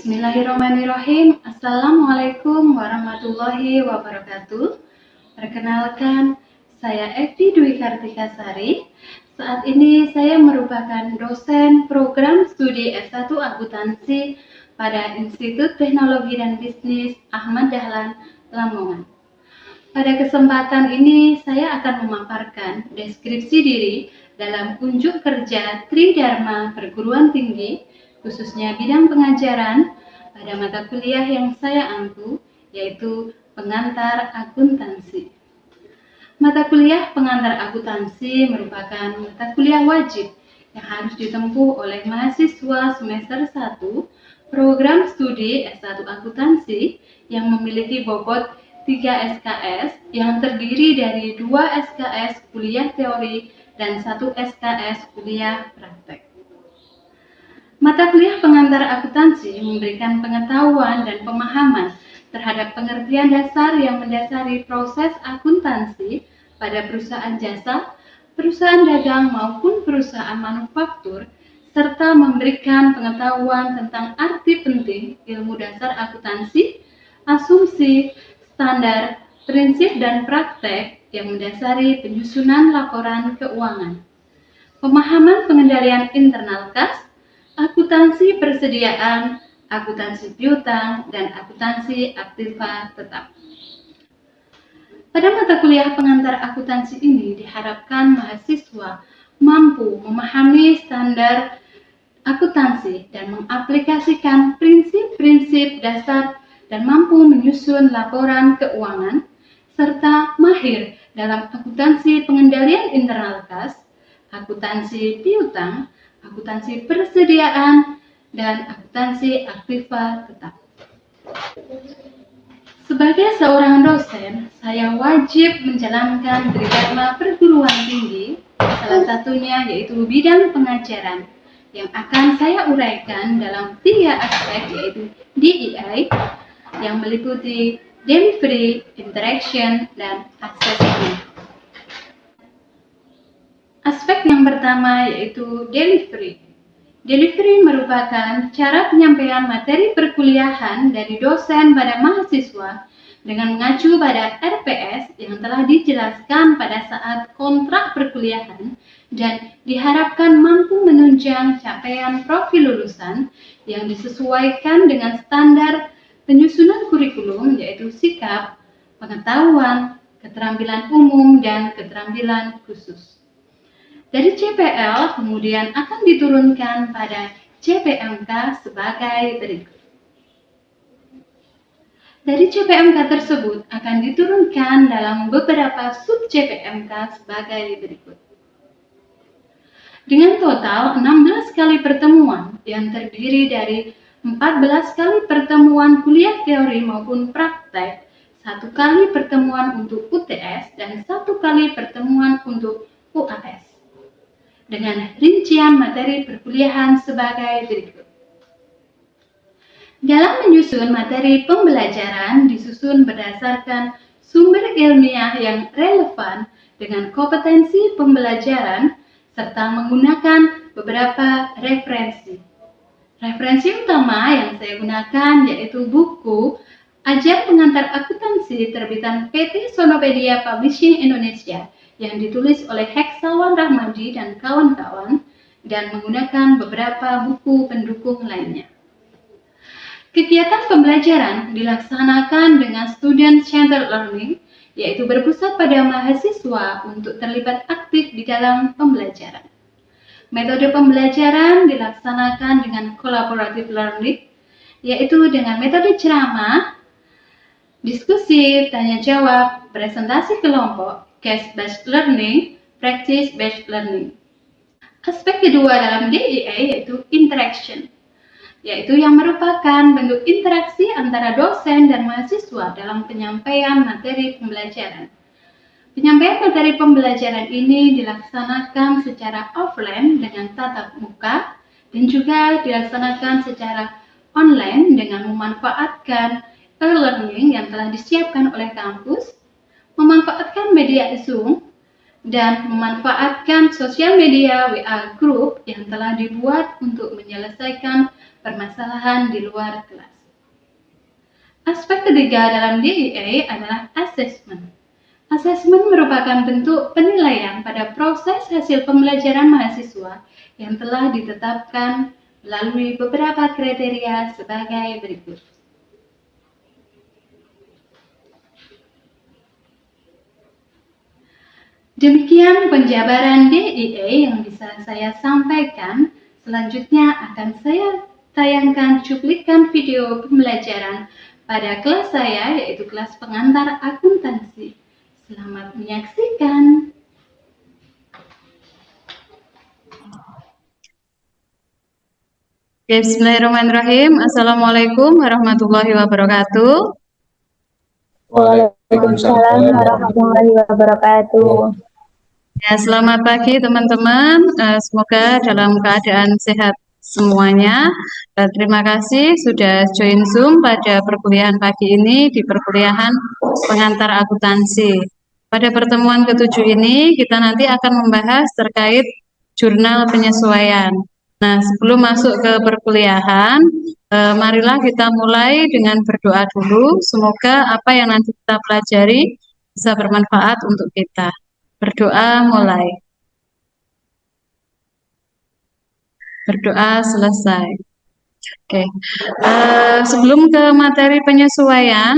Bismillahirrahmanirrahim. Assalamualaikum warahmatullahi wabarakatuh. Perkenalkan, saya Evi Dwi Kartika Sari. Saat ini saya merupakan dosen program studi S1 Akuntansi pada Institut Teknologi dan Bisnis Ahmad Dahlan, Lamongan. Pada kesempatan ini saya akan memaparkan deskripsi diri dalam unjuk kerja Tridharma Perguruan Tinggi, khususnya bidang pengajaran pada mata kuliah yang saya ampu, yaitu pengantar akuntansi. Mata kuliah pengantar akuntansi merupakan mata kuliah wajib yang harus ditempuh oleh mahasiswa semester 1 program studi S1 akuntansi yang memiliki bobot 3 SKS yang terdiri dari 2 SKS kuliah teori dan 1 SKS kuliah praktek. Mata kuliah pengantar akuntansi memberikan pengetahuan dan pemahaman terhadap pengertian dasar yang mendasari proses akuntansi pada perusahaan jasa, perusahaan dagang maupun perusahaan manufaktur, serta memberikan pengetahuan tentang arti penting ilmu dasar akuntansi, asumsi, standar, prinsip dan praktek yang mendasari penyusunan laporan keuangan. Pemahaman pengendalian internal kas, akuntansi persediaan, akuntansi piutang, dan akuntansi aktiva tetap. Pada mata kuliah pengantar akuntansi ini diharapkan mahasiswa mampu memahami standar akuntansi dan mengaplikasikan prinsip-prinsip dasar dan mampu menyusun laporan keuangan, serta mahir dalam akuntansi pengendalian internal kas, akuntansi piutang, akuntansi persediaan, dan akuntansi aktiva tetap. Sebagai seorang dosen, saya wajib menjalankan Tridharma Perguruan Tinggi, salah satunya yaitu bidang pengajaran, yang akan saya uraikan dalam 3 aspek, yaitu DEI, yang meliputi delivery, interaction, dan assessment. Aspek yang pertama yaitu delivery. Delivery merupakan cara penyampaian materi perkuliahan dari dosen pada mahasiswa dengan mengacu pada RPS yang telah dijelaskan pada saat kontrak perkuliahan dan diharapkan mampu menunjang capaian profil lulusan yang disesuaikan dengan standar penyusunan kurikulum, yaitu sikap, pengetahuan, keterampilan umum, dan keterampilan khusus. Dari CPL kemudian akan diturunkan pada CPMK sebagai berikut. Dari CPMK tersebut akan diturunkan dalam beberapa sub CPMK sebagai berikut. Dengan total 16 kali pertemuan yang terdiri dari 14 kali pertemuan kuliah teori maupun praktek, 1 kali pertemuan untuk UTS, dan 1 kali pertemuan untuk UAS. Dengan rincian materi perkuliahan sebagai berikut. Dalam menyusun materi pembelajaran disusun berdasarkan sumber ilmiah yang relevan dengan kompetensi pembelajaran serta menggunakan beberapa referensi. Referensi utama yang saya gunakan yaitu buku Ajar Pengantar Akuntansi terbitan PT Sonopedia Publishing Indonesia yang ditulis oleh Heksawan Rahmadi dan kawan-kawan, dan menggunakan beberapa buku pendukung lainnya. Kegiatan pembelajaran dilaksanakan dengan student-centered learning, yaitu berpusat pada mahasiswa untuk terlibat aktif di dalam pembelajaran. Metode pembelajaran dilaksanakan dengan collaborative learning, yaitu dengan metode ceramah, diskusi, tanya jawab, presentasi kelompok, case-based learning, practice-based learning. Aspek kedua dalam DEI yaitu interaction, yaitu yang merupakan bentuk interaksi antara dosen dan mahasiswa dalam penyampaian materi pembelajaran. Penyampaian materi pembelajaran ini dilaksanakan secara offline dengan tatap muka dan juga dilaksanakan secara online dengan memanfaatkan e-learning yang telah disiapkan oleh kampus, memanfaatkan media Zoom, dan memanfaatkan sosial media WA Group yang telah dibuat untuk menyelesaikan permasalahan di luar kelas. Aspek ketiga dalam DEA adalah assessment. Asesmen merupakan bentuk penilaian pada proses hasil pembelajaran mahasiswa yang telah ditetapkan melalui beberapa kriteria sebagai berikut. Demikian penjabaran DEA yang bisa saya sampaikan. Selanjutnya akan saya tayangkan cuplikan video pembelajaran pada kelas saya, yaitu kelas pengantar akuntansi. Selamat menyaksikan. Bismillahirrahmanirrahim. Assalamualaikum warahmatullahi wabarakatuh. Waalaikumsalam warahmatullahi wabarakatuh. Ya, selamat pagi teman-teman. Semoga dalam keadaan sehat semuanya. Terima kasih sudah join Zoom pada perkuliahan pagi ini di perkuliahan pengantar akuntansi. Pada pertemuan ke-7 ini kita nanti akan membahas terkait jurnal penyesuaian. Nah, sebelum masuk ke perkuliahan, marilah kita mulai dengan berdoa dulu. Semoga apa yang nanti kita pelajari bisa bermanfaat untuk kita. Berdoa mulai. Berdoa selesai. Oke. Sebelum ke materi penyesuaian,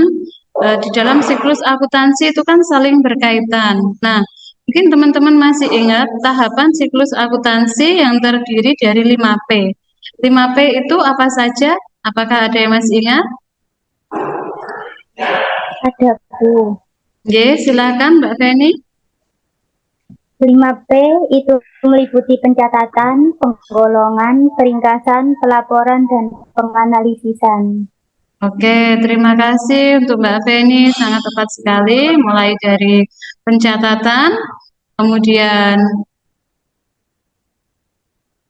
di dalam siklus akuntansi itu kan saling berkaitan. Nah, mungkin teman-teman masih ingat tahapan siklus akuntansi yang terdiri dari 5P. 5P itu apa saja? Apakah ada yang masih ingat? Ada, Bu. Oke, silakan Mbak Feni. 5P itu meliputi pencatatan, penggolongan, peringkasan, pelaporan, dan penganalisisan. Oke, terima kasih untuk Mbak Feni, sangat tepat sekali. Mulai dari pencatatan, kemudian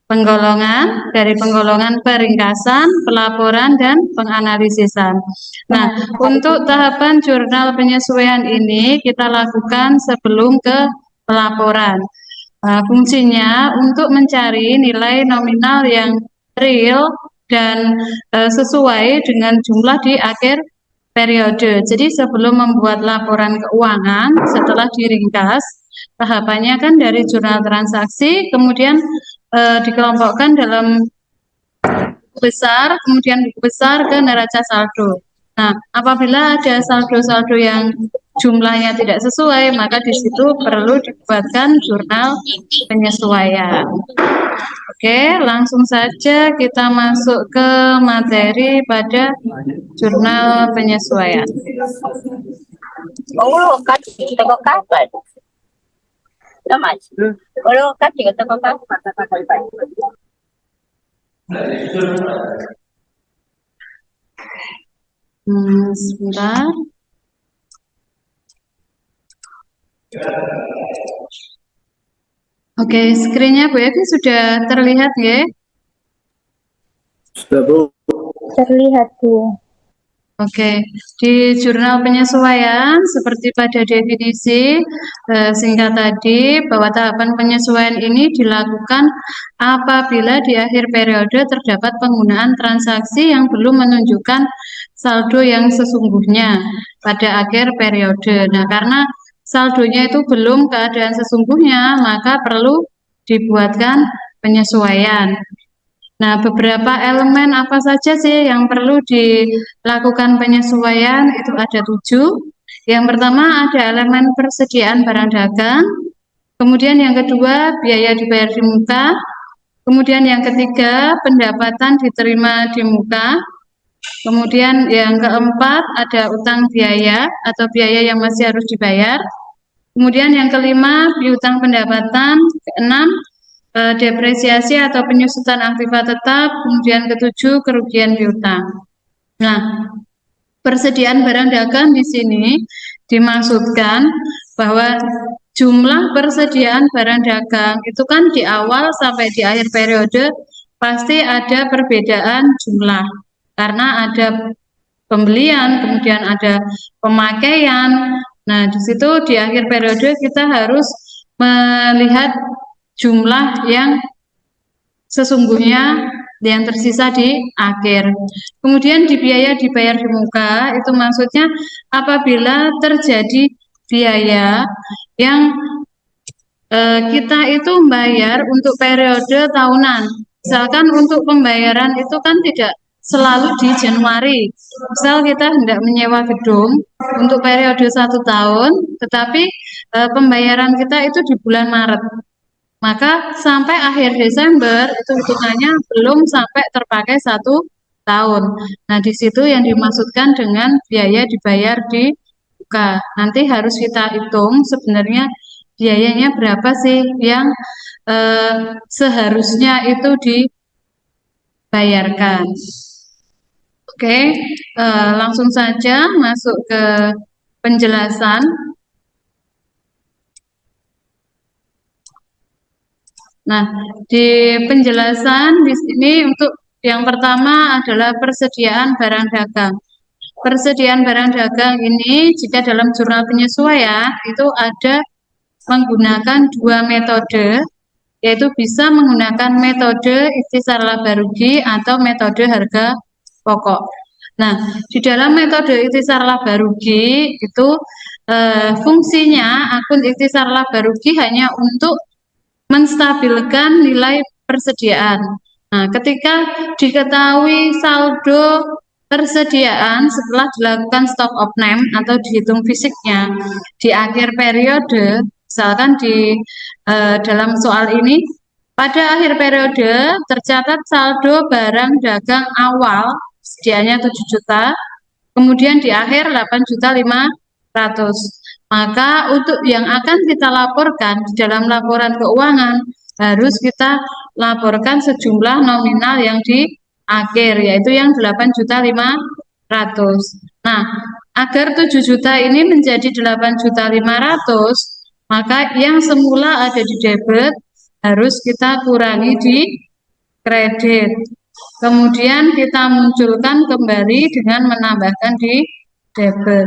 penggolongan, dari penggolongan peringkasan, pelaporan, dan penganalisisan. Nah, untuk tahapan jurnal penyesuaian ini kita lakukan sebelum ke pelaporan. Fungsinya untuk mencari nilai nominal yang real dan sesuai dengan jumlah di akhir periode. Jadi sebelum membuat laporan keuangan, setelah diringkas, tahapannya kan dari jurnal transaksi, kemudian dikelompokkan dalam besar, kemudian besar ke neraca saldo. Nah, apabila ada saldo-saldo yang jumlahnya tidak sesuai, maka di situ perlu dibuatkan jurnal penyesuaian. Oke, langsung saja kita masuk ke materi pada jurnal penyesuaian. Oh, kasih kita kok kapan? Mas. Kalau kasih kita kok kapan? Sebentar. Oke, skrinnya Bu Evi sudah terlihat ya? Sudah, Bu. Terlihat, Bu. Oke, di jurnal penyesuaian seperti pada definisi singkat tadi bahwa tahapan penyesuaian ini dilakukan apabila di akhir periode terdapat penggunaan transaksi yang belum menunjukkan saldo yang sesungguhnya pada akhir periode. Nah, karena saldonya itu belum keadaan sesungguhnya, maka perlu dibuatkan penyesuaian. Nah, beberapa elemen apa saja sih yang perlu dilakukan penyesuaian? Itu ada 7. Yang pertama ada elemen persediaan barang dagang. Kemudian yang kedua biaya dibayar di muka. Kemudian yang ketiga pendapatan diterima di muka. Kemudian yang keempat ada utang biaya atau biaya yang masih harus dibayar. Kemudian yang kelima piutang pendapatan. Keenam depresiasi atau penyusutan aktiva tetap, kemudian ketujuh kerugian piutang. Nah, persediaan barang dagang di sini dimaksudkan bahwa jumlah persediaan barang dagang itu kan di awal sampai di akhir periode pasti ada perbedaan jumlah karena ada pembelian, kemudian ada pemakaian. Nah, di situ di akhir periode kita harus melihat jumlah yang sesungguhnya yang tersisa di akhir. Kemudian di biaya dibayar di muka itu maksudnya apabila terjadi biaya yang kita itu membayar untuk periode tahunan. Misalkan untuk pembayaran itu kan tidak selalu di Januari. Misal kita hendak menyewa gedung untuk periode 1 tahun, tetapi pembayaran kita itu di bulan Maret. Maka sampai akhir Desember itu hitungannya belum sampai terpakai 1 tahun. Nah, di situ yang dimaksudkan dengan biaya dibayar di muka. Nanti harus kita hitung sebenarnya biayanya berapa sih yang seharusnya itu dibayarkan. Oke, langsung saja masuk ke penjelasan. Nah, di penjelasan di sini untuk yang pertama adalah persediaan barang dagang. Persediaan barang dagang ini jika dalam jurnal penyesuaian itu ada menggunakan 2 metode, yaitu bisa menggunakan metode ikhtisar laba rugi atau metode harga pokok. Nah, di dalam metode ikhtisar laba rugi itu fungsinya akun ikhtisar laba rugi hanya untuk menstabilkan nilai persediaan. Nah, ketika diketahui saldo persediaan setelah dilakukan stock of name atau dihitung fisiknya di akhir periode, misalkan di dalam soal ini, pada akhir periode tercatat saldo barang dagang awal sedianya 7 juta, kemudian di akhir 8.500.000. Maka untuk yang akan kita laporkan di dalam laporan keuangan harus kita laporkan sejumlah nominal yang di akhir, yaitu yang 8.500.000. Nah, agar 7 juta ini menjadi 8.500.000, maka yang semula ada di debit harus kita kurangi di kredit. Kemudian kita munculkan kembali dengan menambahkan di debit.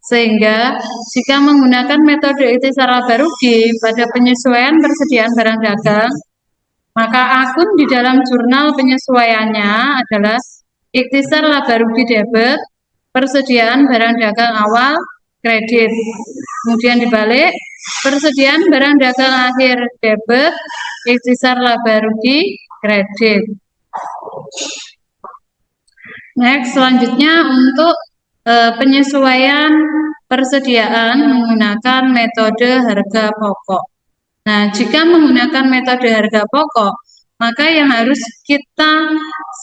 Sehingga jika menggunakan metode ikhtisar laba rugi pada penyesuaian persediaan barang dagang, maka akun di dalam jurnal penyesuaiannya adalah ikhtisar laba rugi debit, persediaan barang dagang awal kredit. Kemudian dibalik, persediaan barang dagang akhir debit, ikhtisar laba rugi kredit. Next, selanjutnya untuk penyesuaian persediaan menggunakan metode harga pokok. Nah, jika menggunakan metode harga pokok, maka yang harus kita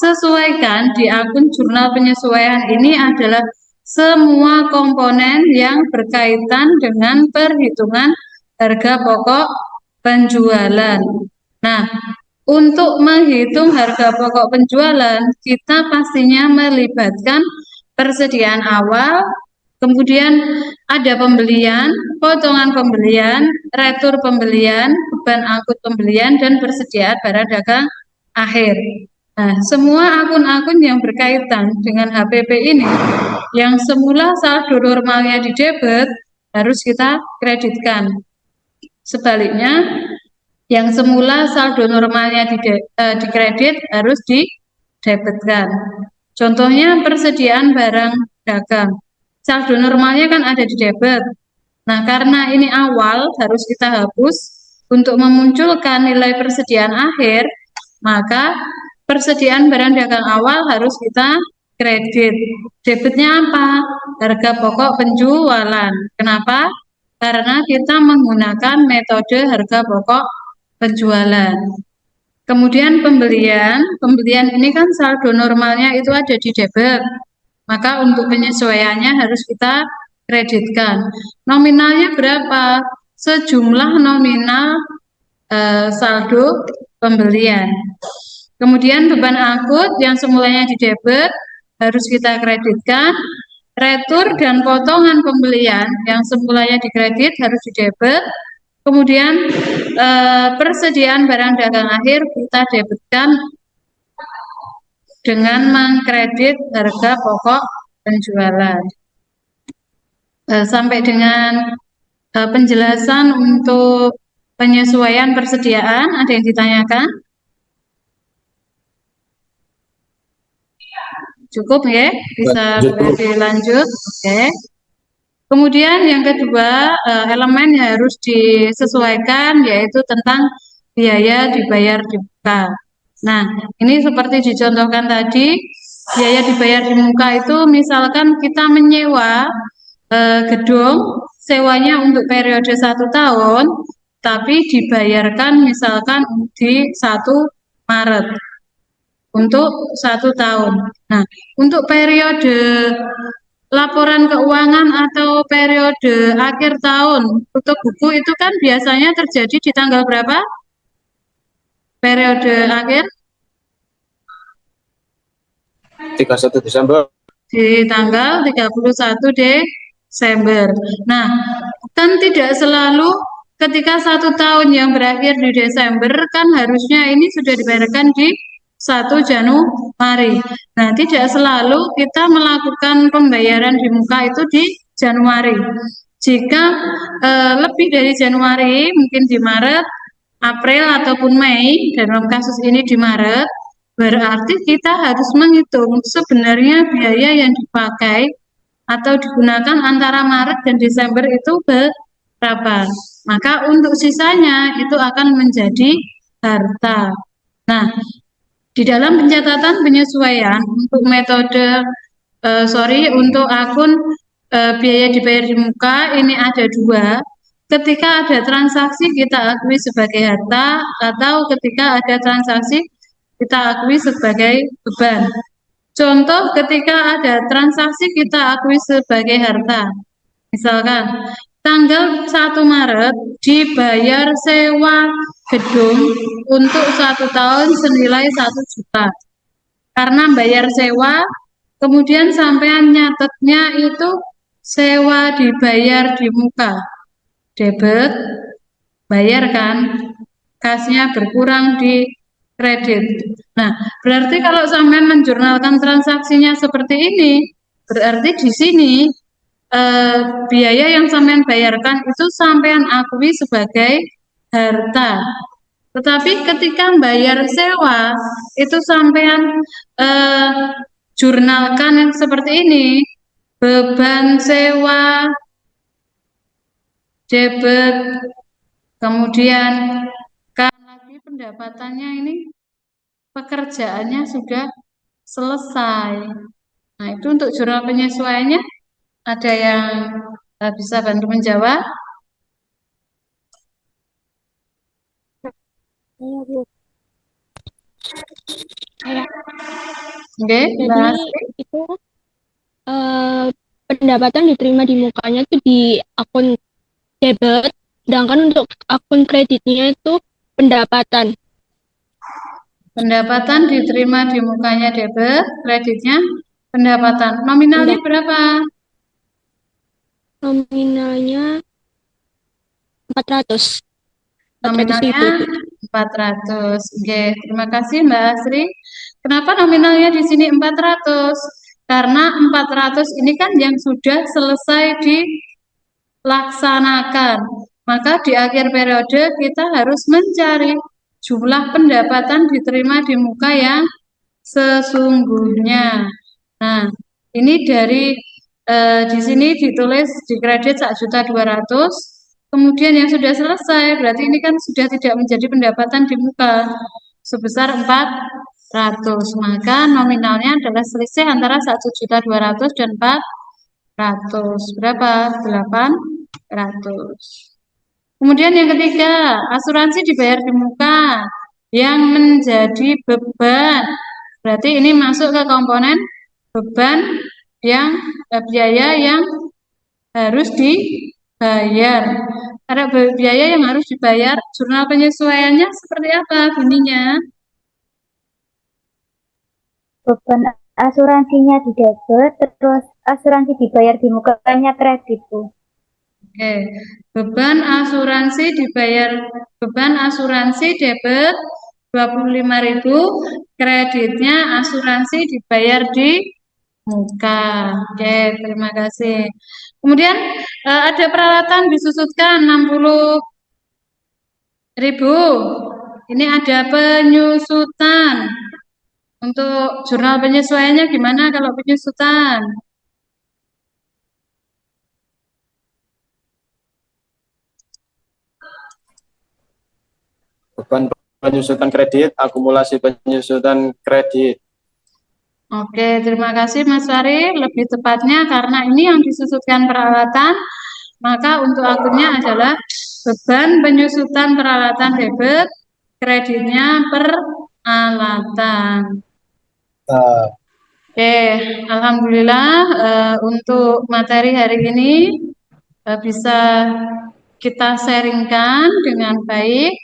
sesuaikan di akun jurnal penyesuaian ini adalah semua komponen yang berkaitan dengan perhitungan harga pokok penjualan. Nah, untuk menghitung harga pokok penjualan, kita pastinya melibatkan persediaan awal, kemudian ada pembelian, potongan pembelian, retur pembelian, beban angkut pembelian, dan persediaan barang dagang akhir. Nah, semua akun-akun yang berkaitan dengan HPP ini, yang semula saldo normalnya di debit, harus kita kreditkan. Sebaliknya, yang semula saldo normalnya di kredit harus didebitkan. Contohnya persediaan barang dagang. Saldo normalnya kan ada di debit. Nah, karena ini awal harus kita hapus untuk memunculkan nilai persediaan akhir, maka persediaan barang dagang awal harus kita kredit. Debitnya apa? Harga pokok penjualan. Kenapa? Karena kita menggunakan metode harga pokok penjualan. Kemudian pembelian ini kan saldo normalnya itu ada di debit, maka untuk penyesuaiannya harus kita kreditkan. Nominalnya berapa? Sejumlah nominal saldo pembelian. Kemudian beban angkut yang semulanya di debit harus kita kreditkan. Retur dan potongan pembelian yang semulanya di kredit harus di debit. Kemudian persediaan barang dagang akhir kita debitkan dengan mengkredit harga pokok penjualan. Sampai dengan penjelasan untuk penyesuaian persediaan, ada yang ditanyakan? Cukup ya, bisa dilanjut. Oke. Kemudian yang kedua, elemen yang harus disesuaikan yaitu tentang biaya dibayar di muka. Nah, ini seperti dicontohkan tadi, biaya dibayar di muka itu misalkan kita menyewa gedung, sewanya untuk periode 1 tahun, tapi dibayarkan misalkan di 1 Maret untuk 1 tahun. Nah, untuk periode laporan keuangan atau periode akhir tahun tutup buku itu kan biasanya terjadi di tanggal berapa? Periode akhir 31 Desember. di tanggal 31 Desember. Nah, kan tidak selalu ketika 1 tahun yang berakhir di Desember kan harusnya ini sudah dibayarkan di 1 Januari. Nah, tidak selalu kita melakukan pembayaran di muka itu di Januari. Jika lebih dari Januari, mungkin di Maret, April ataupun Mei, dalam kasus ini di Maret, berarti kita harus menghitung sebenarnya biaya yang dipakai atau digunakan antara Maret dan Desember itu berapa. Maka untuk sisanya itu akan menjadi harta. Nah, di dalam pencatatan penyesuaian untuk metode untuk akun biaya dibayar di muka ini ada 2. Ketika ada transaksi kita akui sebagai harta atau ketika ada transaksi kita akui sebagai beban. Contoh ketika ada transaksi kita akui sebagai harta. Misalkan tanggal 1 Maret dibayar sewa gedung untuk 1 tahun senilai 1 juta. Karena bayar sewa, kemudian sampean nyatetnya itu sewa dibayar di muka. Debit, bayar kan, kasnya berkurang di kredit. Nah, berarti kalau sampean menjurnalkan transaksinya seperti ini, berarti di sini biaya yang sampean bayarkan itu sampean akui sebagai harta. Tetapi ketika bayar sewa itu sampean jurnalkan seperti ini, beban sewa, debit, kemudian kan lagi pendapatannya ini pekerjaannya sudah selesai. Nah, itu untuk jurnal penyesuaiannya. Ada yang bisa bantu menjawab? Iya, Bu. Oke, Jadi itu pendapatan diterima di mukanya itu di akun debit, sedangkan untuk akun kreditnya itu pendapatan. pendapatan diterima di mukanya debit, kreditnya pendapatan. Nominalnya berapa? Nominalnya 400. Nominalnya 400. Oke, terima kasih Mbak Asri. Kenapa nominalnya di sini 400? Karena 400 ini kan yang sudah selesai dilaksanakan. Maka di akhir periode kita harus mencari jumlah pendapatan diterima di muka yang sesungguhnya. Nah, ini dari di sini ditulis di kredit 1.200.000. Kemudian yang sudah selesai, berarti ini kan sudah tidak menjadi pendapatan di muka sebesar 400. Maka nominalnya adalah selisih antara 1.200.000 dan 400. Berapa? 800. Kemudian yang ketiga, asuransi dibayar di muka yang menjadi beban. Berarti ini masuk ke komponen beban yang biaya yang harus dibayar. Ada biaya yang harus dibayar, jurnal penyesuaiannya seperti apa bunyinya? Beban asuransinya di debit, terus asuransi dibayar di mukanya kredit, Bu. Oke, beban asuransi debit 25.000, kreditnya asuransi dibayar di muka. Oke, terima kasih. Kemudian ada peralatan disusutkan 60 Ibu, ini ada penyusutan. Untuk jurnal penyesuaiannya gimana kalau penyusutan? Beban penyusutan kredit, akumulasi penyusutan kredit. Oke, terima kasih Mas Fari. Lebih tepatnya karena ini yang disusutkan peralatan, maka untuk akunnya adalah beban penyusutan peralatan debit, kreditnya peralatan. Oke, alhamdulillah untuk materi hari ini bisa kita sharingkan dengan baik.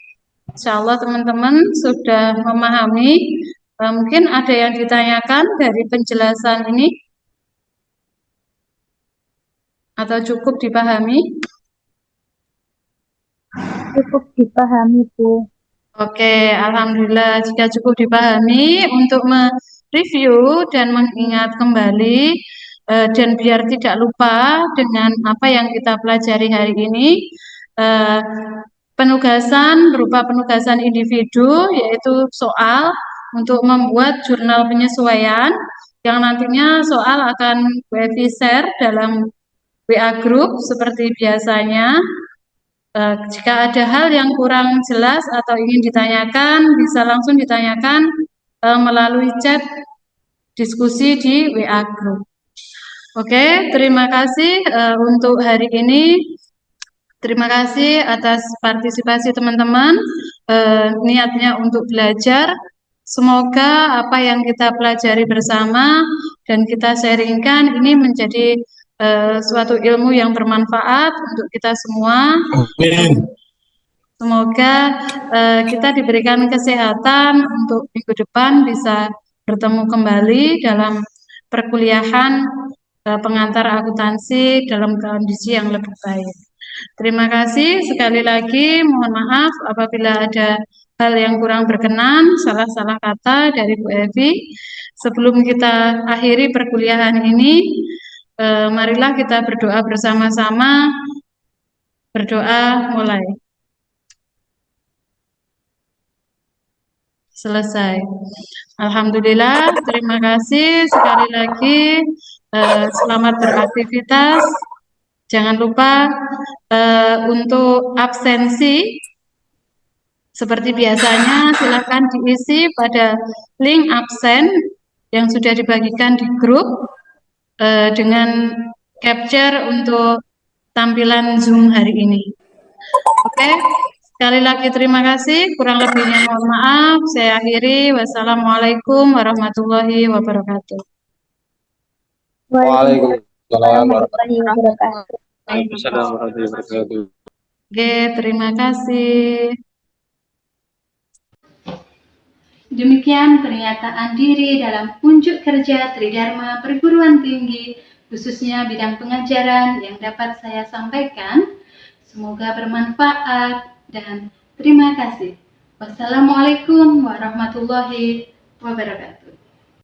Insya Allah teman-teman sudah memahami. Mungkin ada yang ditanyakan dari penjelasan ini atau cukup dipahami? Cukup dipahami, Bu. Oke, alhamdulillah jika cukup dipahami untuk mereview dan mengingat kembali dan biar tidak lupa dengan apa yang kita pelajari hari ini, penugasan berupa penugasan individu yaitu soal untuk membuat jurnal penyesuaian yang nantinya soal akan WFI share dalam WA group seperti biasanya. Jika ada hal yang kurang jelas atau ingin ditanyakan, bisa langsung ditanyakan melalui chat diskusi di WA Group. Oke, terima kasih untuk hari ini. Terima kasih atas partisipasi teman-teman, niatnya untuk belajar. Semoga apa yang kita pelajari bersama dan kita sharingkan ini menjadi suatu ilmu yang bermanfaat untuk kita semua. Semoga kita diberikan kesehatan untuk minggu depan bisa bertemu kembali dalam perkuliahan pengantar akuntansi dalam kondisi yang lebih baik. Terima kasih sekali lagi, mohon maaf apabila ada hal yang kurang berkenan, salah-salah kata dari Bu Evi. Sebelum kita akhiri perkuliahan ini, marilah kita berdoa bersama-sama. Berdoa mulai. Selesai. Alhamdulillah, terima kasih sekali lagi. Selamat beraktivitas. Jangan lupa untuk absensi seperti biasanya silakan diisi pada link absen yang sudah dibagikan di grup dengan capture untuk tampilan Zoom hari ini. Oke, sekali lagi terima kasih. Kurang lebihnya mohon maaf. Saya akhiri. Wassalamualaikum warahmatullahi wabarakatuh. Waalaikumsalam warahmatullahi wabarakatuh. Waalaikumsalam warahmatullahi wabarakatuh. Oke, terima kasih. Demikian pernyataan diri dalam unjuk kerja Tridharma Perguruan Tinggi, khususnya bidang pengajaran yang dapat saya sampaikan. Semoga bermanfaat dan terima kasih. Wassalamualaikum warahmatullahi wabarakatuh.